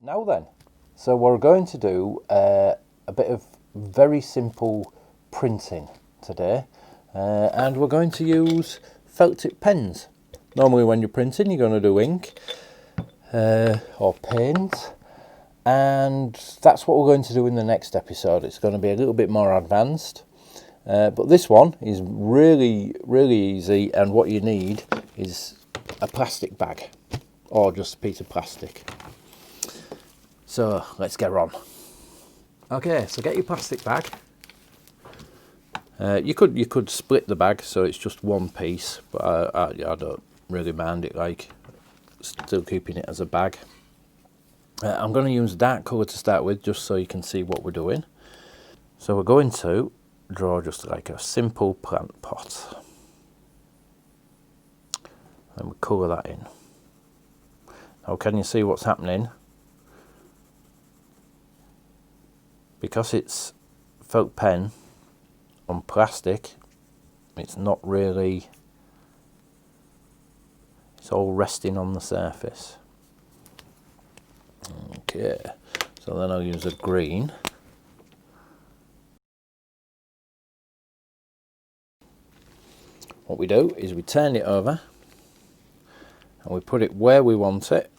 Now then, so we're going to do a bit of very simple printing today, and we're going to use felt tip pens. Normally when you're printing you're going to do ink or paint, and that's what we're going to do in the next episode. It's going to be a little bit more advanced, but this one is really easy, and what you need is a plastic bag or just a piece of plastic. So let's get on. Okay, so get your plastic bag. You could split the bag so it's just one piece, but I don't really mind it, like still keeping it as a bag. I'm going to use dark colour to start with, just so you can see what we're doing. So we're going to draw just like a simple plant pot, and we colour that in. Now can you see what's happening? Because it's felt pen on plastic, it's not really, it's all resting on the surface. Okay, so then I'll use a green. What we do is we turn it over and we put it where we want it,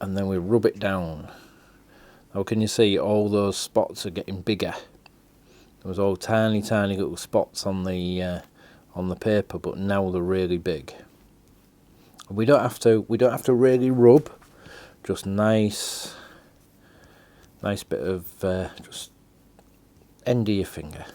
and then we rub it down. Now can you see all those spots are getting bigger? There was all tiny little spots on the paper, but now they're really big. We don't have to really rub, just nice bit of just end of your finger.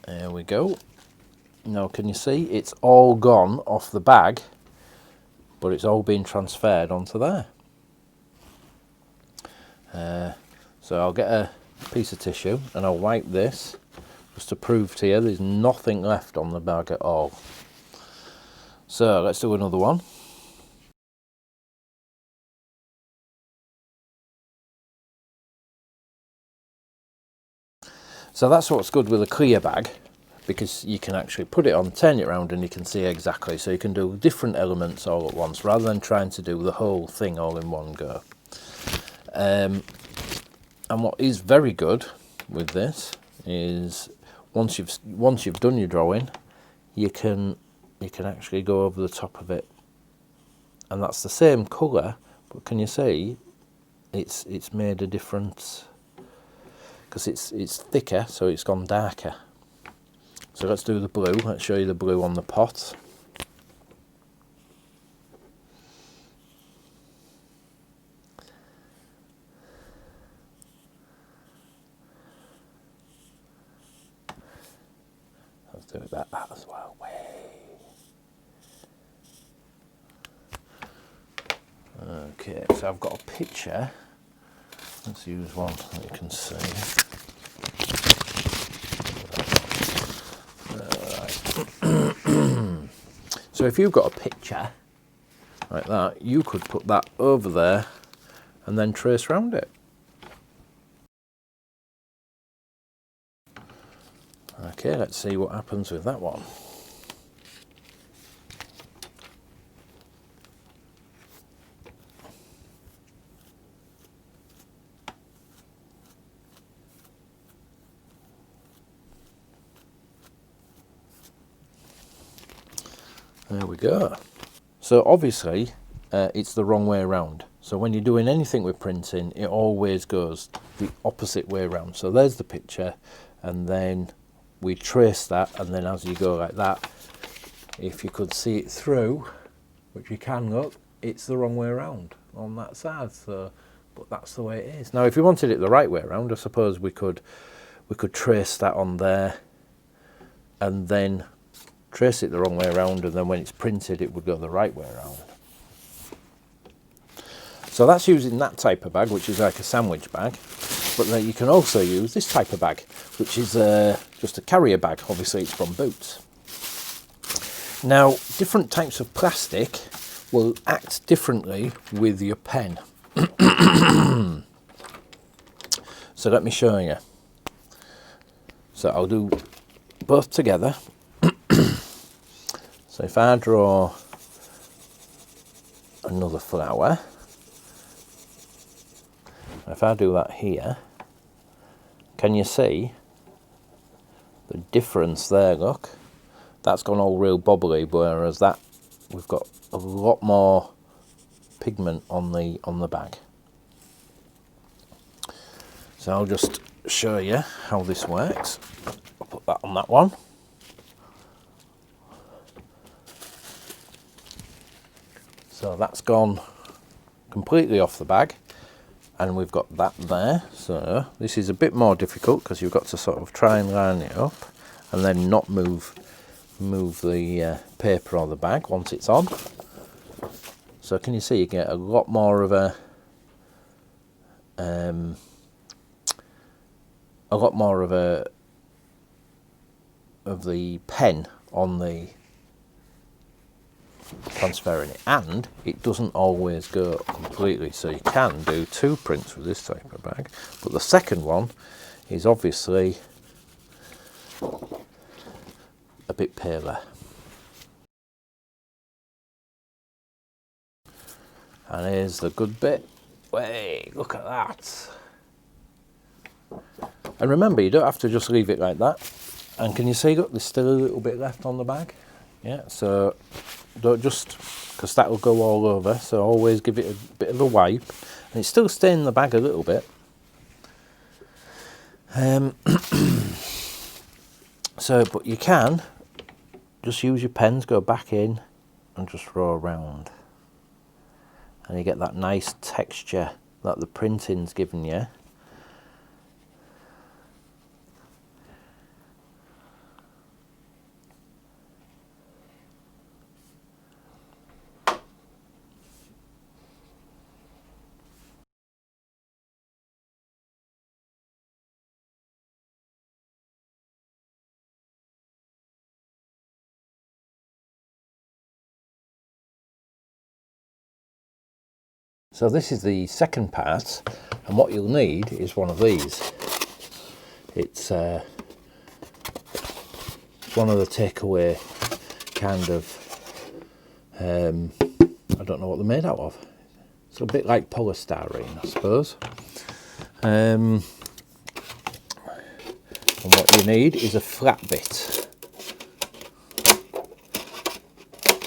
There we go. Now can you see it's all gone off the bag, but it's all been transferred onto there. So I'll get a piece of tissue and I'll wipe this just to prove to you there's nothing left on the bag at all. So let's do another one. So that's what's good with a clear bag, because you can actually put it on, turn it around, and you can see exactly. So you can do different elements all at once rather than trying to do the whole thing all in one go. And what is very good with this is once you've done your drawing, you can actually go over the top of it, and that's the same colour, but can you see it's made a difference because it's thicker, so it's gone darker. So let's do the blue. Let's show you the blue on the pot. Let's do that as well. Okay, so I've got a picture. Let's use one that you can see. Right. So if you've got a picture like that, you could put that over there and then trace around it. Okay, let's see what happens with that one. There we go. So obviously it's the wrong way around. So when you're doing anything with printing, it always goes the opposite way around. So there's the picture, and then we trace that, and then as you go like that, if you could see it through, which you can, look, it's the wrong way around on that side. So, but that's the way it is. Now if you wanted it the right way around, I suppose we could trace that on there and then trace it the wrong way around, and then when it's printed it would go the right way around. So that's using that type of bag, which is like a sandwich bag. But then you can also use this type of bag, which is just a carrier bag. Obviously it's from Boots. Now different types of plastic will act differently with your pen. So let me show you. So I'll do both together. So if I draw another flower, if I do that here, can you see the difference there? Look, that's gone all real bobbly, whereas that we've got a lot more pigment on the bag. So I'll just show you how this works. I'll put that on that one. So that's gone completely off the bag, and we've got that there. So this is a bit more difficult because you've got to sort of try and line it up and then not move the paper or the bag once it's on. So can you see you get a lot more of the pen on the transferring it, and it doesn't always go completely, so you can do 2 prints with this type of bag, but the second one is obviously a bit paler. And here's the good bit. Way, look at that. And remember, you don't have to just leave it like that. And can you see, look, there's still a little bit left on the bag. Yeah, so don't just, because that will go all over, so always give it a bit of a wipe. And it's still staying in the bag a little bit. So, but you can just use your pens, go back in and just roll around. And you get that nice texture that the printing's given you. So this is the second part, and what you'll need is one of these. It's one of the takeaway kind of, I don't know what they're made out of. It's a bit like polystyrene, I suppose. And what you need is a flat bit.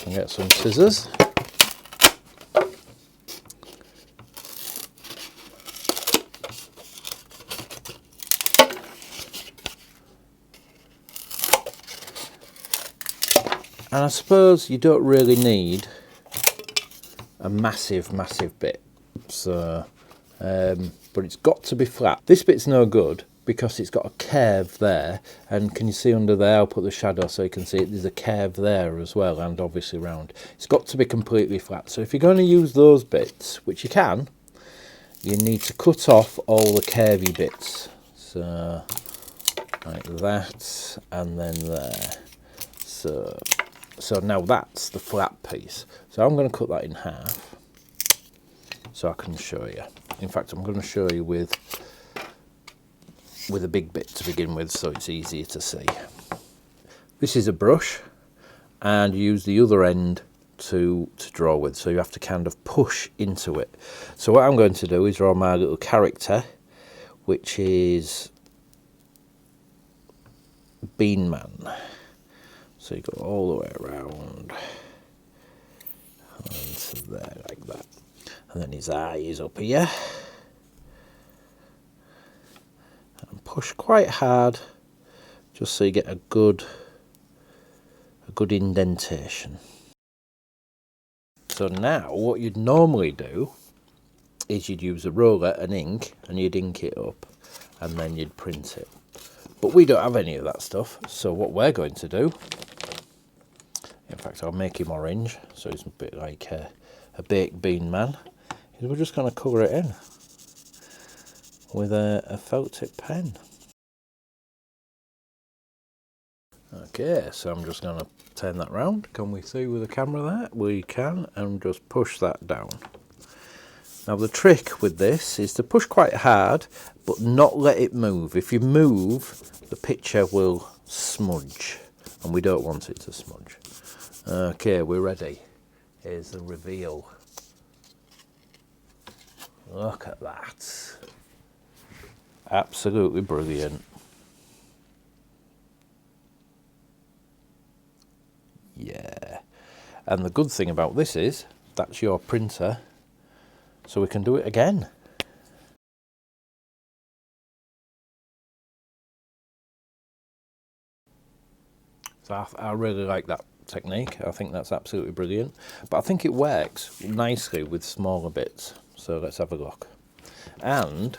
And get some scissors. And I suppose you don't really need a massive bit, so but it's got to be flat. This bit's no good because it's got a curve there, and can you see under there? I'll put the shadow so you can see it. There's a curve there as well, and obviously round. It's got to be completely flat. So if you're going to use those bits, which you can, you need to cut off all the curvy bits. So like that, and then there. So now that's the flat piece. So I'm going to cut that in half so I can show you. In fact, I'm going to show you with a big bit to begin with so it's easier to see. This is a brush, and you use the other end to draw with, so you have to kind of push into it. So what I'm going to do is draw my little character, which is Bean Man. So you go all the way around into there like that, and then his eye is up here, and push quite hard just so you get a good indentation. So now what you'd normally do is you'd use a roller and ink, and you'd ink it up and then you'd print it. But we don't have any of that stuff, so what we're going to do, in fact I'll make him orange so he's a bit like a baked bean man, is we're just going to colour it in with a felt tip pen. Okay, so I'm just going to turn that round. Can we see with the camera there? We can, and just push that down. Now the trick with this is to push quite hard but not let it move. If you move, the picture will smudge, and we don't want it to smudge. Okay, we're ready. Here's the reveal. Look at that. Absolutely brilliant. Yeah. And the good thing about this is that's your printer, so we can do it again. So I really like that technique. I think that's absolutely brilliant. But I think it works nicely with smaller bits. So let's have a look. And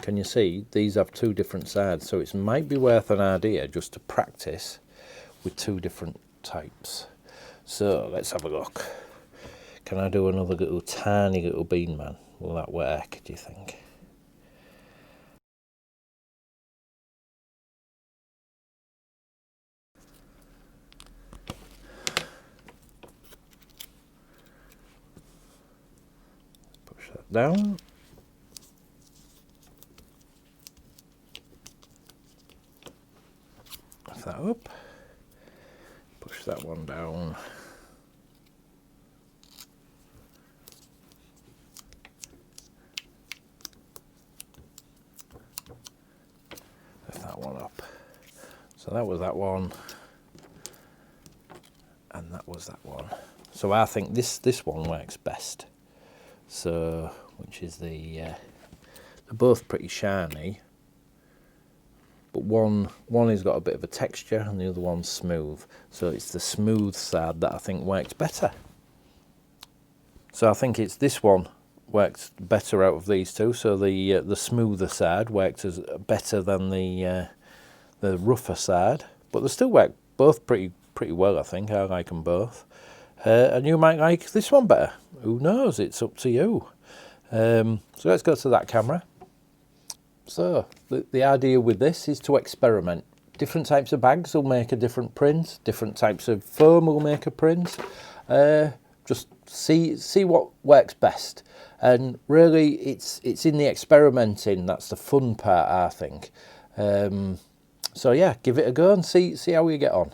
can you see these have two different sides? So it might be worth an idea just to practice with two different types. So let's have a look. Can I do another little tiny little bean man? Will that work, do you think? Push that down. Lift that up. Push that one down. Lift that one up. So that was that one. And that was that one. So I think this one works best. So, which is they're both pretty shiny, but one has got a bit of a texture and the other one's smooth. So it's the smooth side that I think works better. So I think it's this one works better out of these two. So the smoother side works as better than the rougher side, but they still work both pretty well. I think I like them both. And you might like this one better. Who knows? It's up to you. So let's go to that camera. So the idea with this is to experiment. Different types of bags will make a different print. Different types of foam will make a print. Just see what works best. And really, it's in the experimenting that's the fun part, I think. So yeah, give it a go and see how you get on.